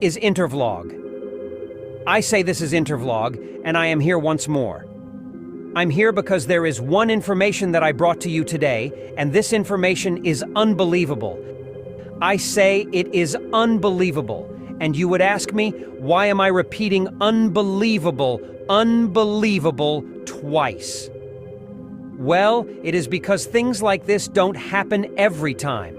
is Intervlog. I say this is Intervlog, and I am here once more. I'm here because there is one information that I brought to you today, and this information is unbelievable. I say it is unbelievable, and you would ask me, why am I repeating unbelievable twice? Well, it is because things like this don't happen every time.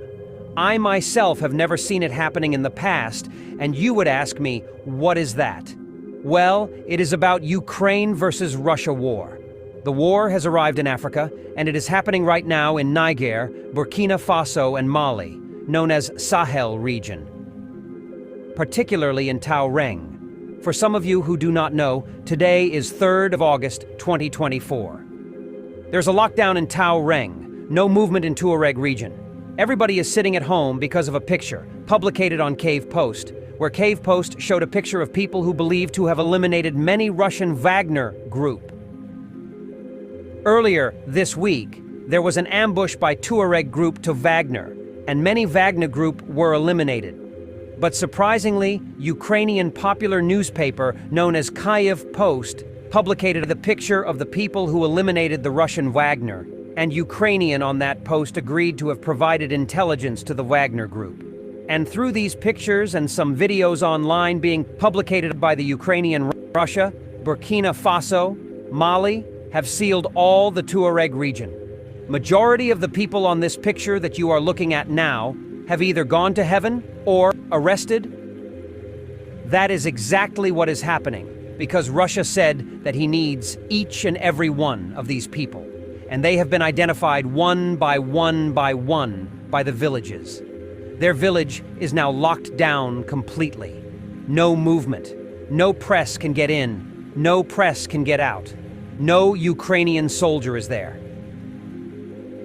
I myself have never seen it happening in the past, and you would ask me, what is that? Well, it is about Ukraine versus Russia war. The war has arrived in Africa, and it is happening right now in Niger, Burkina Faso, and Mali, known as Sahel region, particularly in Taureng. For some of you who do not know, today is 3rd of August, 2024. There's a lockdown in Taureng, no movement in Tuareg region. Everybody is sitting at home because of a picture, publicated on Cave Post, where Cave Post showed a picture of people who believe to have eliminated many Russian Wagner group. Earlier this week, there was an ambush by Tuareg group to Wagner, and many Wagner group were eliminated. But surprisingly, Ukrainian popular newspaper known as Kyiv Post publicated the picture of the people who eliminated the Russian Wagner, and Ukrainian on that post agreed to have provided intelligence to the Wagner group. And through these pictures and some videos online being publicated by the Ukrainian, Russia, Burkina Faso, Mali, have sealed all the Tuareg region. Majority of the people on this picture that you are looking at now have either gone to heaven or arrested. That is exactly what is happening, because Russia said that he needs each and every one of these people, and they have been identified one by one by the villages. Their village is now locked down completely. No movement, no press can get in, no press can get out. No Ukrainian soldier is there.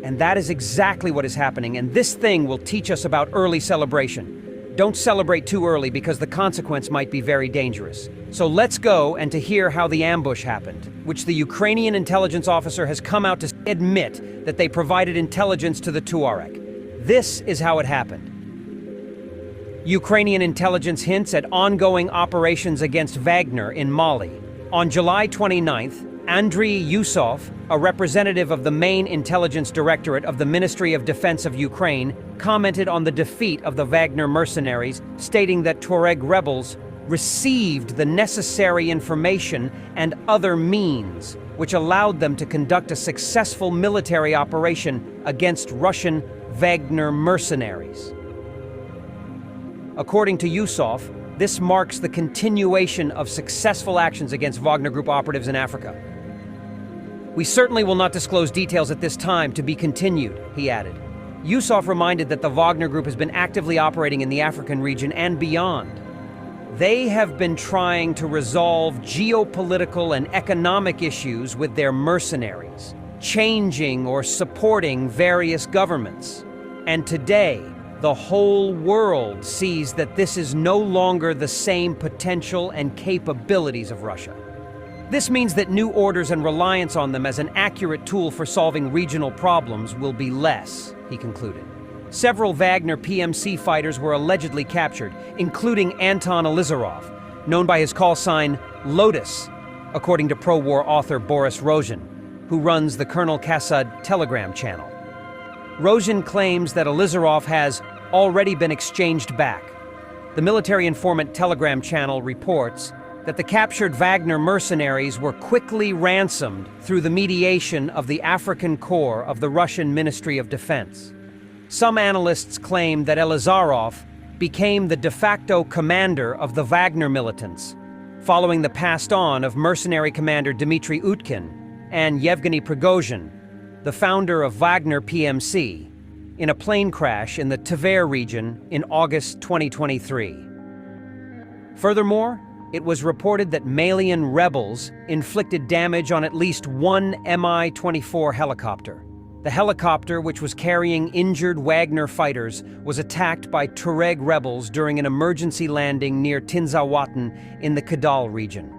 And that is exactly what is happening, and this thing will teach us about early celebration. Don't celebrate too early because the consequence might be very dangerous. So let's go and to hear how the ambush happened, which the Ukrainian intelligence officer has come out to admit that they provided intelligence to the Tuareg. This is how it happened. Ukrainian intelligence hints at ongoing operations against Wagner in Mali. On July 29th, Andriy Yusov, a representative of the main intelligence directorate of the Ministry of Defense of Ukraine, commented on the defeat of the Wagner mercenaries, stating that Tuareg rebels received the necessary information and other means, which allowed them to conduct a successful military operation against Russian Wagner mercenaries. According to Yusov, this marks the continuation of successful actions against Wagner Group operatives in Africa. We certainly will not disclose details at this time, to be continued, he added. Yusov reminded that the Wagner Group has been actively operating in the African region and beyond. They have been trying to resolve geopolitical and economic issues with their mercenaries, changing or supporting various governments. And today, the whole world sees that this is no longer the same potential and capabilities of Russia. This means that new orders and reliance on them as an accurate tool for solving regional problems will be less, he concluded. Several Wagner PMC fighters were allegedly captured, including Anton Elizarov, known by his call sign Lotus, according to pro-war author Boris Rozhin, who runs the Colonel Kasad Telegram channel. Rozhin claims that Elizarov has already been exchanged back. The military informant Telegram channel reports that the captured Wagner mercenaries were quickly ransomed through the mediation of the African Corps of the Russian Ministry of Defense. Some analysts claim that Elizarov became the de facto commander of the Wagner militants, following the passed on of mercenary commander Dmitry Utkin and Yevgeny Prigozhin, the founder of Wagner PMC, in a plane crash in the Tver region in August 2023. Furthermore, it was reported that Malian rebels inflicted damage on at least one Mi-24 helicopter. The helicopter, which was carrying injured Wagner fighters, was attacked by Tuareg rebels during an emergency landing near Tinzaouaten in the Kidal region.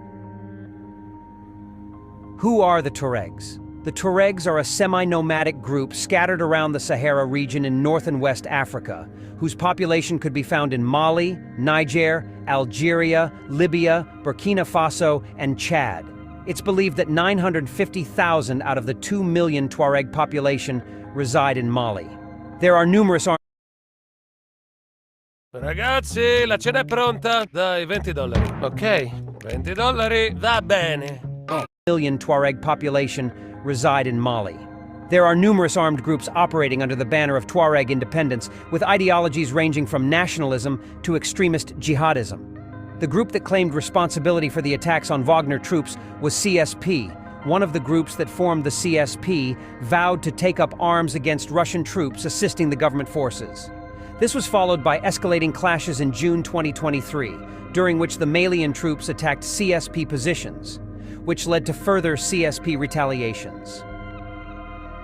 Who are the Tuaregs? The Tuaregs are a semi-nomadic group scattered around the Sahara region in North and West Africa, whose population could be found in Mali, Niger, Algeria, Libya, Burkina Faso, and Chad. It's believed that 950,000 out of the 2 million Tuareg population reside in Mali. There are numerous Ragazzi, la cena è pronta. Dai, $20. Ok, $20, va bene. million Tuareg population reside in Mali. There are numerous armed groups operating under the banner of Tuareg independence, with ideologies ranging from nationalism to extremist jihadism. The group that claimed responsibility for the attacks on Wagner troops was CSP. One of the groups that formed the CSP vowed to take up arms against Russian troops assisting the government forces. This was followed by escalating clashes in June 2023, during which the Malian troops attacked CSP positions, which led to further CSP retaliations.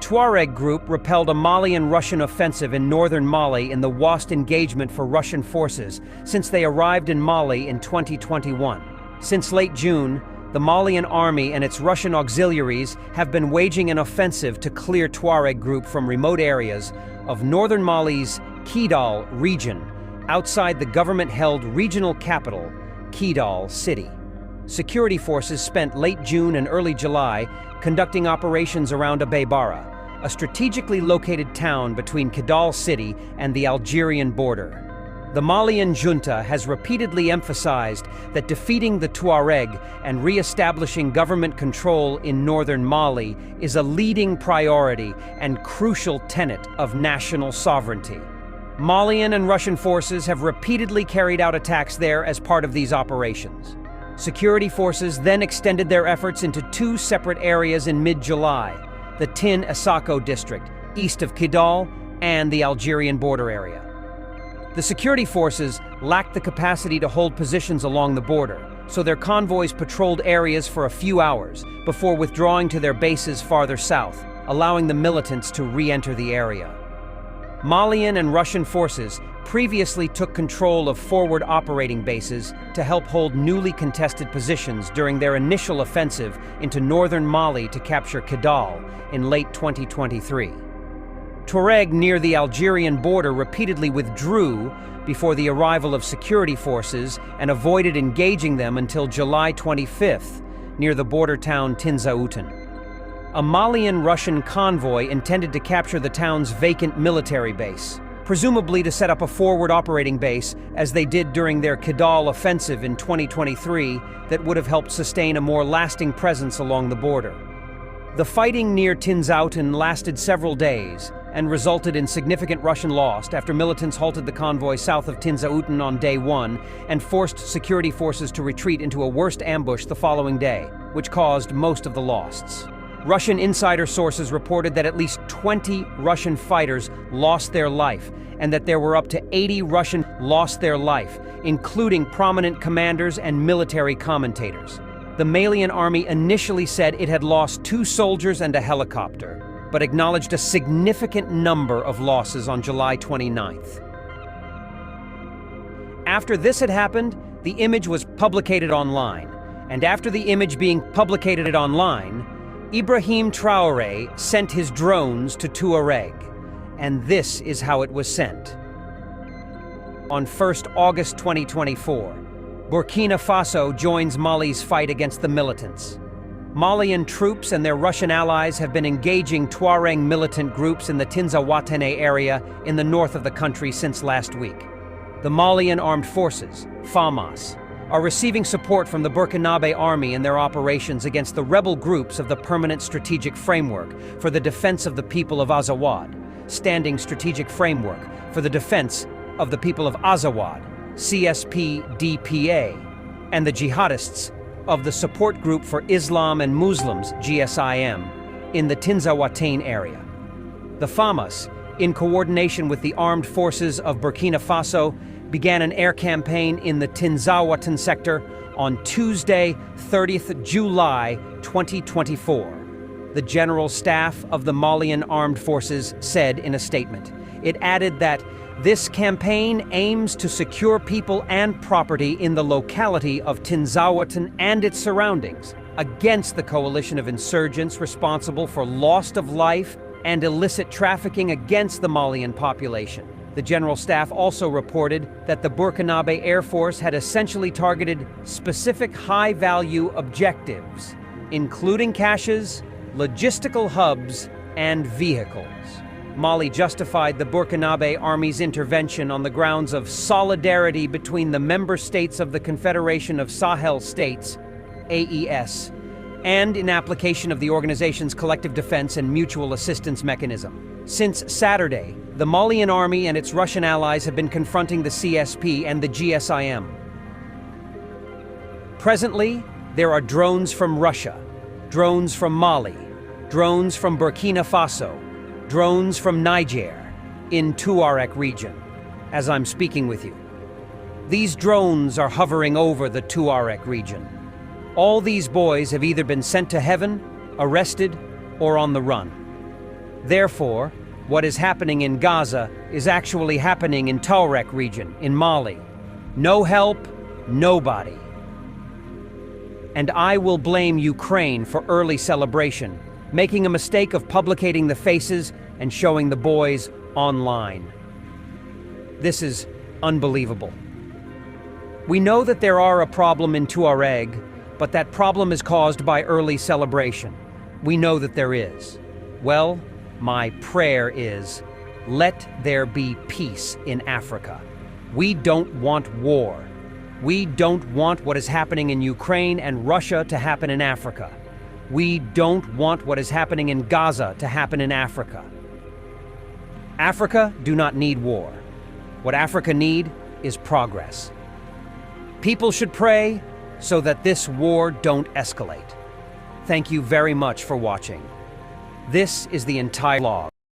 Tuareg group repelled a Malian-Russian offensive in northern Mali in the worst engagement for Russian forces since they arrived in Mali in 2021. Since late June, the Malian army and its Russian auxiliaries have been waging an offensive to clear Tuareg group from remote areas of northern Mali's Kidal region, outside the government-held regional capital, Kidal City. Security forces spent late June and early July conducting operations around Abeybara, a strategically located town between Kidal City and the Algerian border. The Malian junta has repeatedly emphasized that defeating the Tuareg and re-establishing government control in northern Mali is a leading priority and crucial tenet of national sovereignty. Malian and Russian forces have repeatedly carried out attacks there as part of these operations. Security forces then extended their efforts into two separate areas in mid-July: the Tin Esako district, east of Kidal, and the Algerian border area. The security forces lacked the capacity to hold positions along the border, so their convoys patrolled areas for a few hours before withdrawing to their bases farther south, allowing the militants to re-enter the area. Malian and Russian forces previously took control of forward operating bases to help hold newly contested positions during their initial offensive into northern Mali to capture Kidal in late 2023. Tuareg near the Algerian border repeatedly withdrew before the arrival of security forces and avoided engaging them until July 25th near the border town Tinzaouten. A Malian-Russian convoy intended to capture the town's vacant military base, presumably to set up a forward operating base as they did during their Kidal offensive in 2023 that would have helped sustain a more lasting presence along the border. The fighting near Tinzaouten lasted several days and resulted in significant Russian loss after militants halted the convoy south of Tinzaouten on day one and forced security forces to retreat into a worst ambush the following day, which caused most of the losses. Russian insider sources reported that at least 20 Russian fighters lost their life and that there were up to 80 Russian lost their life, including prominent commanders and military commentators. The Malian army initially said it had lost 2 soldiers and a helicopter, but acknowledged a significant number of losses on July 29th. After this had happened, the image was publicated online, and after the image being publicated online, Ibrahim Traoré sent his drones to Tuareg, and this is how it was sent. On 1st August 2024, Burkina Faso joins Mali's fight against the militants. Malian troops and their Russian allies have been engaging Tuareg militant groups in the Tinzaoutene area in the north of the country since last week. The Malian Armed Forces, FAMAS, are receiving support from the Burkinabe army in their operations against the rebel groups of the Permanent Strategic Framework for the Defense of the People of Azawad, Standing Strategic Framework for the Defense of the People of Azawad, CSP-DPA, and the jihadists of the Support Group for Islam and Muslims, GSIM, in the Tinzaoutene area. The FAMAS, in coordination with the armed forces of Burkina Faso, began an air campaign in the Tinzaouten sector on Tuesday, 30th July 2024. The General Staff of the Malian Armed Forces said in a statement. It added that this campaign aims to secure people and property in the locality of Tinzaouten and its surroundings, against the coalition of insurgents responsible for loss of life and illicit trafficking against the Malian population. The General Staff also reported that the Burkinabe Air Force had essentially targeted specific high-value objectives, including caches, logistical hubs, and vehicles. Mali justified the Burkinabe Army's intervention on the grounds of solidarity between the member states of the Confederation of Sahel States, AES, and in application of the organization's collective defense and mutual assistance mechanism. Since Saturday, the Malian army and its Russian allies have been confronting the CSP and the GSIM. Presently, there are drones from Russia, drones from Mali, drones from Burkina Faso, drones from Niger, in Tuareg region, as I'm speaking with you. These drones are hovering over the Tuareg region. All these boys have either been sent to heaven, arrested, or on the run. Therefore, what is happening in Gaza is actually happening in Tuareg region, in Mali. No help, nobody. And I will blame Ukraine for early celebration, making a mistake of publicating the faces and showing the boys online. This is unbelievable. We know that there are a problem in Tuareg, but that problem is caused by early celebration. We know that there is. Well, my prayer is, let there be peace in Africa. We don't want war. We don't want what is happening in Ukraine and Russia to happen in Africa. We don't want what is happening in Gaza to happen in Africa. Africa do not need war. What Africa need is progress. People should pray so that this war don't escalate. Thank you very much for watching. This is the entire log.